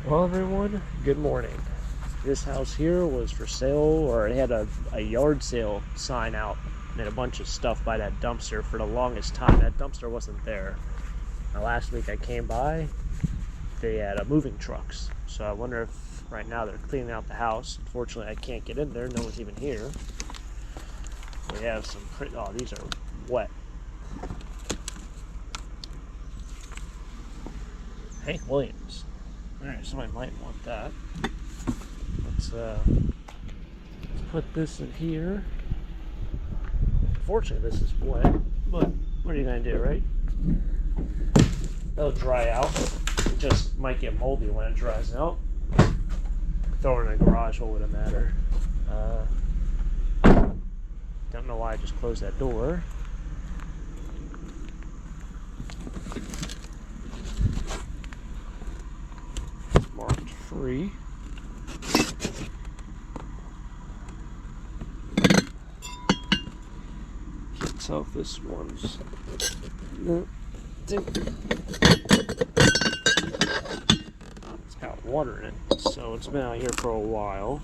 Well, everyone, good morning. This house here was for sale, or it had a yard sale sign out and a bunch of stuff by that dumpster for the longest time. That dumpster wasn't there. Now, last week I came by, they had moving trucks. So I wonder if right now they're cleaning out the house. Unfortunately, I can't get in there. No one's even here. We have some pretty, oh, these are wet. Hank Williams. Alright, somebody might want that. Let's put this in here. Fortunately, this is wet, but what are you gonna do, right? It'll dry out. It just might get moldy when it dries out. Throw it in the garage, what would it matter? Don't know why I just closed that door. Marked free. Can't tell if this one's. No. It's got water in it, so it's been out here for a while.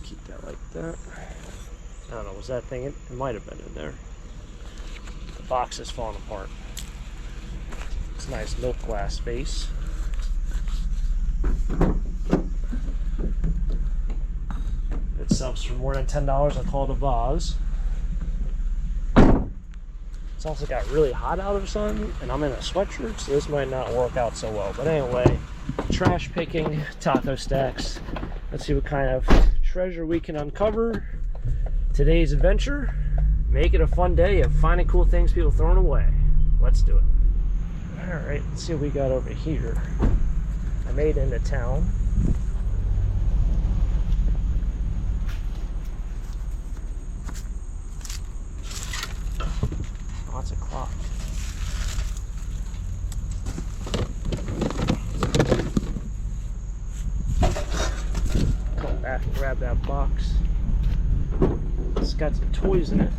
Keep that like that. I don't know, was that thing? It might have been in there. The box is falling apart. It's a nice milk glass vase. It sells for more than $10. I call it a vase. It's also got really hot out of the sun, and I'm in a sweatshirt, so this might not work out so well. But anyway, trash picking, taco stacks. Let's see what kind of treasure we can uncover. Today's adventure, make it a fun day of finding cool things people throwing away. Let's do it. Alright, let's see what we got over here. I made it into town. Oh, it's a clock. Come back and grab that box. It's got some toys in it.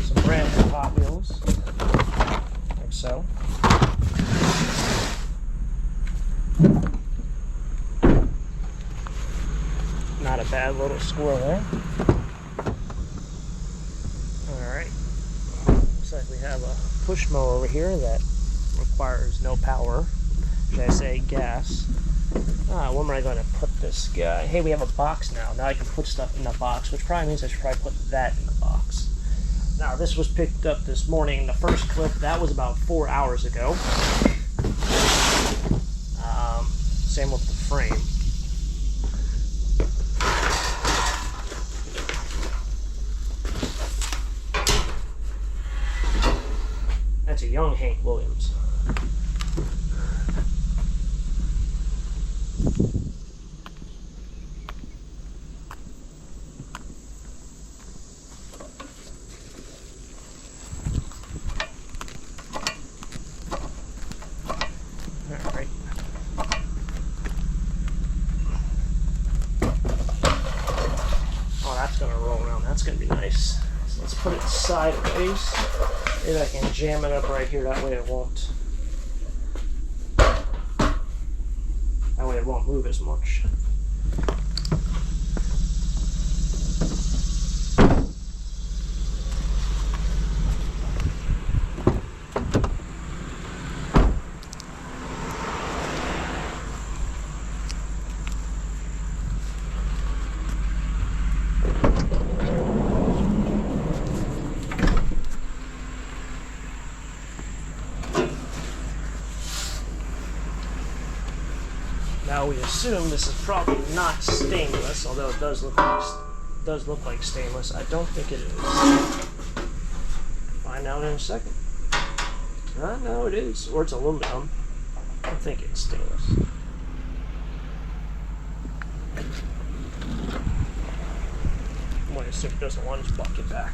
Some brand new Hot Wheels. Like so. Not a bad little squirrel there. Alright. Looks like we have a push mower over here that requires no power. Should I say gas? Where am I going to put this guy? Hey, we have a box now. Now I can put stuff in the box, which probably means I should probably put that in the box. Now, this was picked up this morning. The first clip, that was about 4 hours ago. Same with the frame. That's a young Hank Williams. Alright. Oh, that's gonna roll around. That's gonna be nice. So let's put it sideways. Maybe I can jam it up right here. That way it won't. That way it won't move as much. Now we assume this is probably not stainless, although it does look like stainless. I don't think it is. Find out in a second. No, it is, or it's aluminum. I don't think it's stainless. I'm going to assume it doesn't want its bucket back.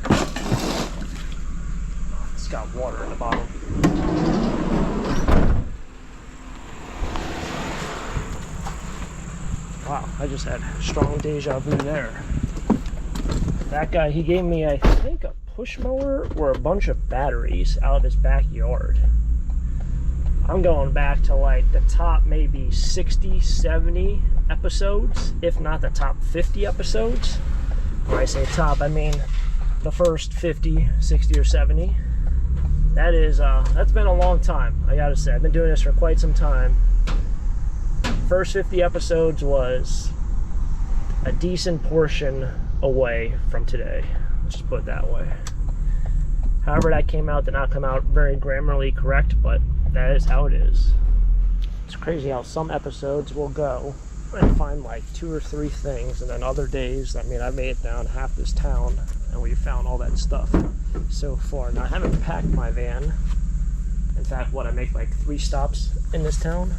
It's got water in the bottom. Wow, I just had strong deja vu there. That guy, he gave me, I think, a push mower or a bunch of batteries out of his backyard. I'm going back to like the top maybe 60, 70 episodes, if not the top 50 episodes. When I say top, I mean the first 50, 60, or 70. That is, that's been a long time, I gotta say. I've been doing this for quite some time. First 50 episodes was a decent portion away from today. Let's just put it that way. However that came out did not come out very grammarly correct, but that is how it is. It's crazy how some episodes will go and find like 2 or 3 things, and then other days, I mean, I made it down half this town and we found all that stuff so far. Now, I haven't packed my van. In fact, I make like 3 stops in this town.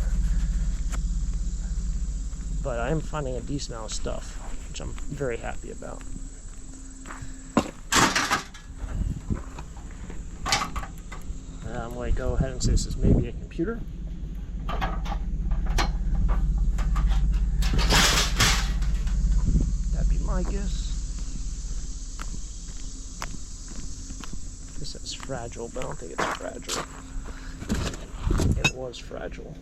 But I am finding a decent amount of stuff, which I'm very happy about. I'm going to go ahead and say this is maybe a computer. That'd be my guess. This is fragile, but I don't think it's fragile. It was fragile.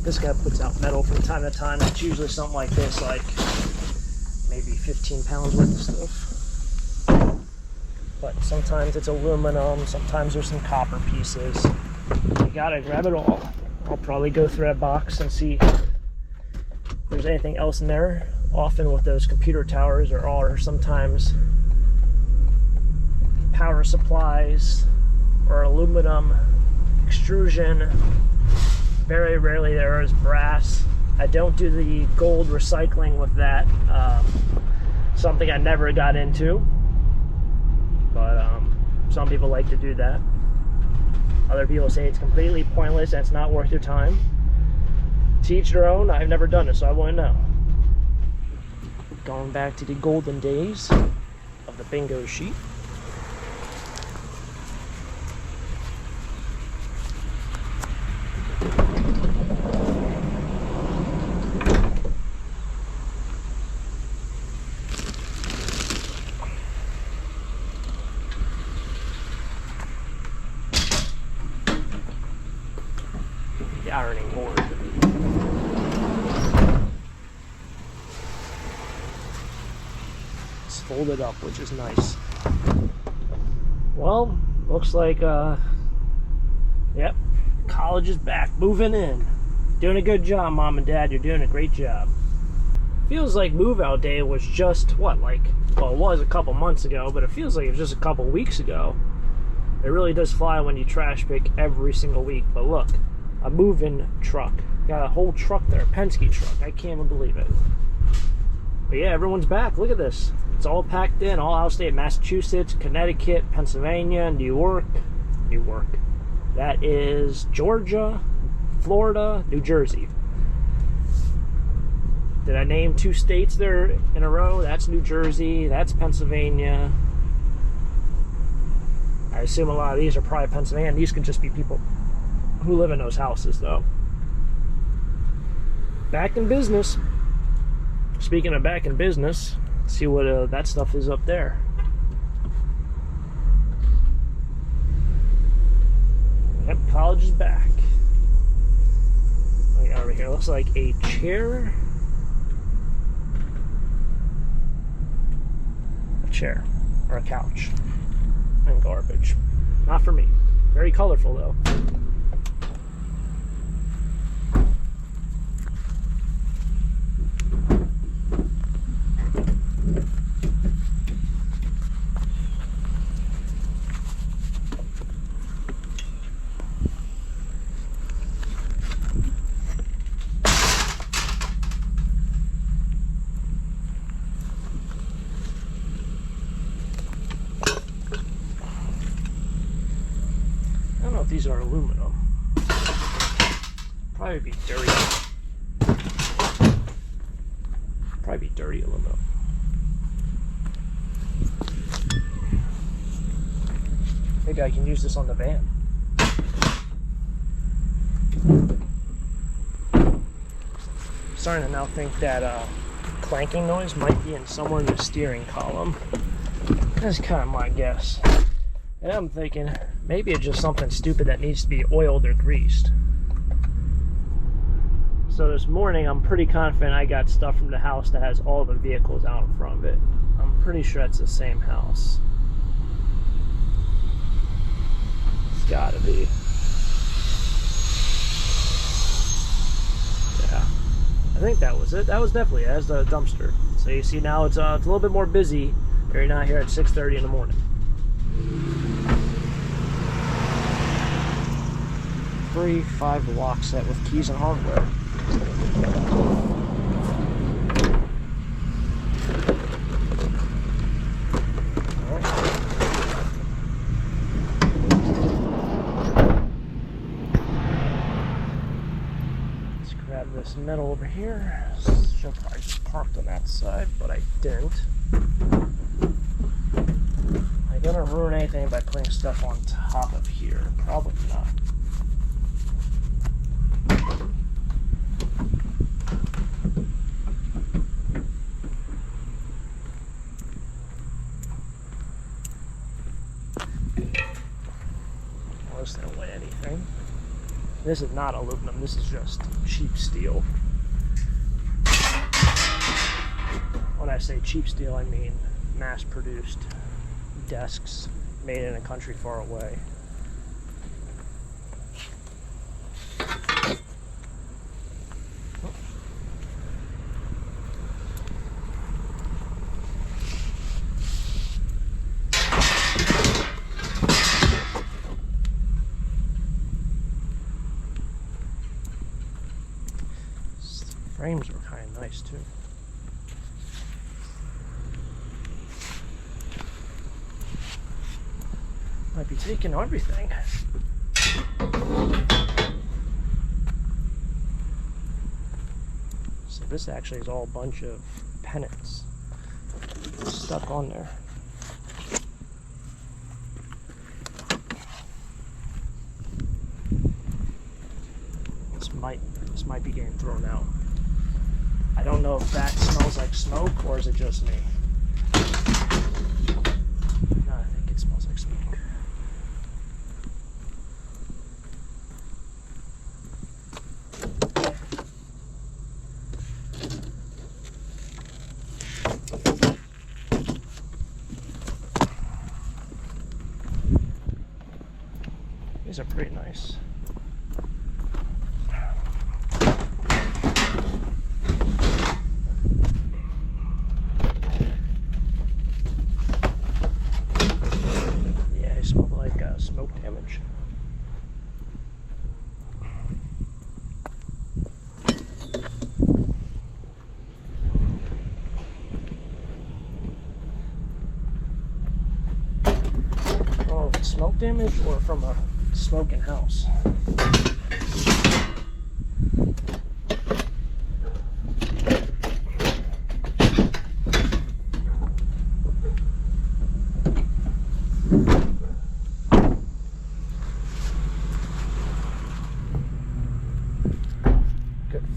This guy puts out metal from time to time. It's usually something like this, like maybe 15 pounds worth of stuff. But sometimes it's aluminum, sometimes there's some copper pieces. You gotta grab it all. I'll probably go through that box and see if there's anything else in there. Often with those computer towers are sometimes power supplies or aluminum extrusion. Very rarely there is brass. I don't do the gold recycling with that. Something I never got into. But some people like to do that. Other people say it's completely pointless and it's not worth your time. To each their own. I've never done it, so I wouldn't know. Going back to the golden days of the bingo sheet. The ironing board. It's folded up, which is nice. Well, looks like, yep, college is back, moving in. Doing a good job, Mom and Dad, you're doing a great job. Feels like move out day was just, what, like, well, it was a couple months ago, but it feels like it was just a couple weeks ago. It really does fly when you trash pick every single week, but look. A moving truck. Got a whole truck there, a Penske truck. I can't even believe it. But yeah, everyone's back. Look at this. It's all packed in, all out of state. Massachusetts, Connecticut, Pennsylvania, New York. That is Georgia, Florida, New Jersey. Did I name 2 states there in a row? That's New Jersey, that's Pennsylvania. I assume a lot of these are probably Pennsylvania. These could just be people who live in those houses, though. Back in business. Speaking of back in business, let's see what that stuff is up there. Yep, college is back. What we got over here? Looks like a chair. A chair. Or a couch. And garbage. Not for me. Very colorful, though. These are aluminum. Probably be dirty. Probably be dirty aluminum. Maybe I can use this on the van. Starting to now think that clanking noise might be in somewhere in the steering column. That's kind of my guess. And I'm thinking maybe it's just something stupid that needs to be oiled or greased. So this morning I'm pretty confident I got stuff from the house that has all the vehicles out in front of it. I'm pretty sure it's the same house. It's gotta be. Yeah, I think that was it. That was definitely it. That's the dumpster. So you see now it's a little bit more busy. You're not here at 6:30 in the morning. Free 5 lock set with keys and hardware. Let's grab this metal over here. Should probably just parked on that side, but I didn't. Am I gonna ruin anything by putting stuff on top of here? Probably not. Well, this didn't weigh anything. This is not aluminum, this is just cheap steel. When I say cheap steel, I mean mass-produced desks made in a country far away. Frames were kind of nice too. Might be taking everything. So this actually is all a bunch of pennants stuck on there. This might be getting thrown out. I don't know if that smells like smoke or is it just me. No, I think it smells like smoke. These are pretty nice. Smoke damage. Oh, smoke damage or from a smoking house?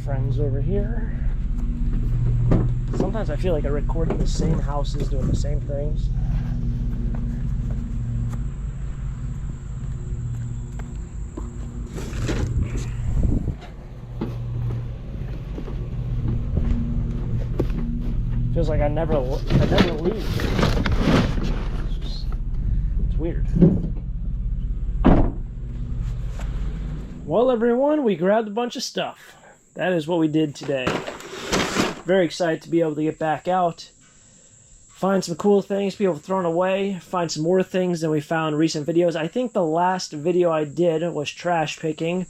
Friends over here. Sometimes I feel like I record in the same houses doing the same things. Feels like I never leave. It's weird. Well, everyone, we grabbed a bunch of stuff. That is what we did today. Very excited to be able to get back out, find some cool things people have thrown away, find some more things than we found in recent videos. I think the last video I did was trash picking.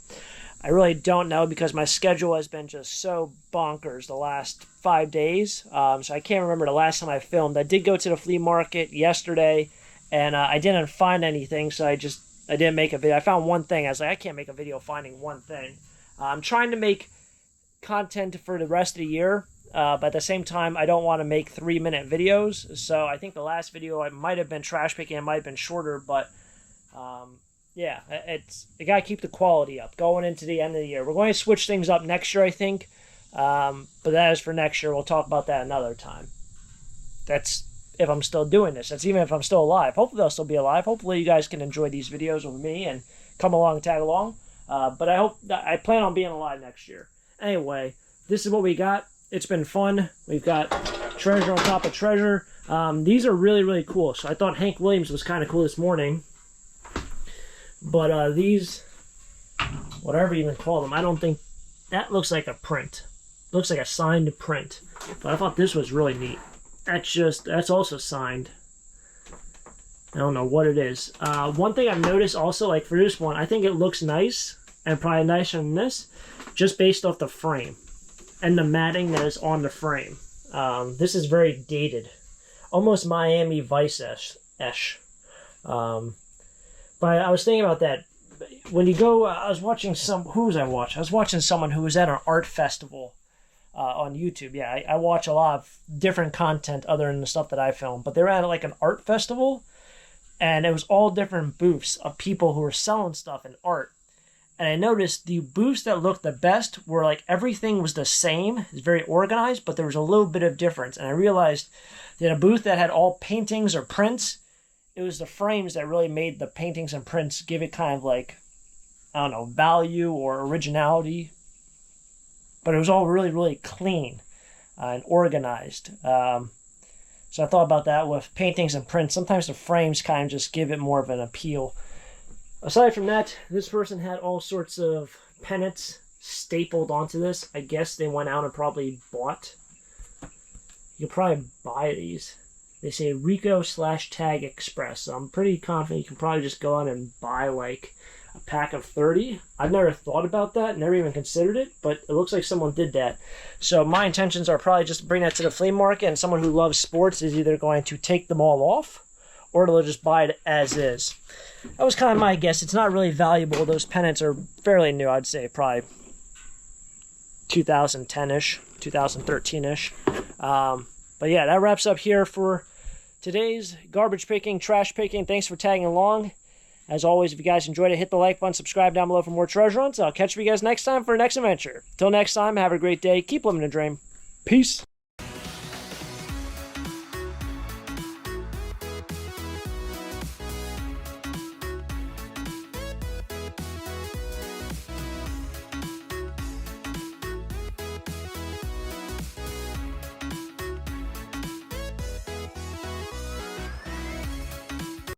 I really don't know because my schedule has been just so bonkers the last 5 days. So I can't remember the last time I filmed. I did go to the flea market yesterday, and I didn't find anything, so I didn't make a video. I found one thing. I was like, I can't make a video finding one thing. I'm trying to make content for the rest of the year, but at the same time, I don't want to make 3-minute videos. So I think the last video I might have been trash picking. It might have been shorter, but yeah, you gotta keep the quality up going into the end of the year. We're going to switch things up next year, I think. But that is for next year. We'll talk about that another time. That's if I'm still doing this. That's even if I'm still alive. Hopefully I'll still be alive. Hopefully you guys can enjoy these videos with me and come along and tag along. But I plan on being alive next year. Anyway, this is what we got. It's been fun. We've got treasure on top of treasure. These are really, really cool. So I thought Hank Williams was kind of cool this morning. But these, whatever you even call them, I don't think that looks like a print. Looks like a signed print. But I thought this was really neat. That's also signed. I don't know what it is. One thing I've noticed also, like for this one, I think it looks nice and probably nicer than this, just based off the frame and the matting that is on the frame. This is very dated, almost Miami Vice-ish. But I was thinking about that. When you go, I was watching who was I watching? I was watching someone who was at an art festival on YouTube. Yeah, I watch a lot of different content other than the stuff that I film. But they were at like an art festival, and it was all different booths of people who were selling stuff in art. And I noticed the booths that looked the best were like everything was the same. It was very organized, but there was a little bit of difference. And I realized that a booth that had all paintings or prints, it was the frames that really made the paintings and prints give it kind of like, I don't know, value or originality. But it was all really, really clean and organized. So I thought about that with paintings and prints. Sometimes the frames kind of just give it more of an appeal. Aside from that, this person had all sorts of pennants stapled onto this. I guess they went out and probably bought. You can probably buy these. They say Rico/Tag Express. So I'm pretty confident you can probably just go out and buy like a pack of 30. I've never thought about that, never even considered it, but it looks like someone did that. So my intentions are probably just to bring that to the flea market, and someone who loves sports is either going to take them all off, or they'll just buy it as is. That was kind of my guess. It's not really valuable. Those pennants are fairly new, I'd say probably 2010-ish, 2013-ish. But yeah, that wraps up here for today's garbage picking, trash picking. Thanks for tagging along. As always, if you guys enjoyed it, hit the like button, subscribe down below for more treasure hunts. I'll catch you guys next time for the next adventure. Till next time, have a great day. Keep living the dream. Peace.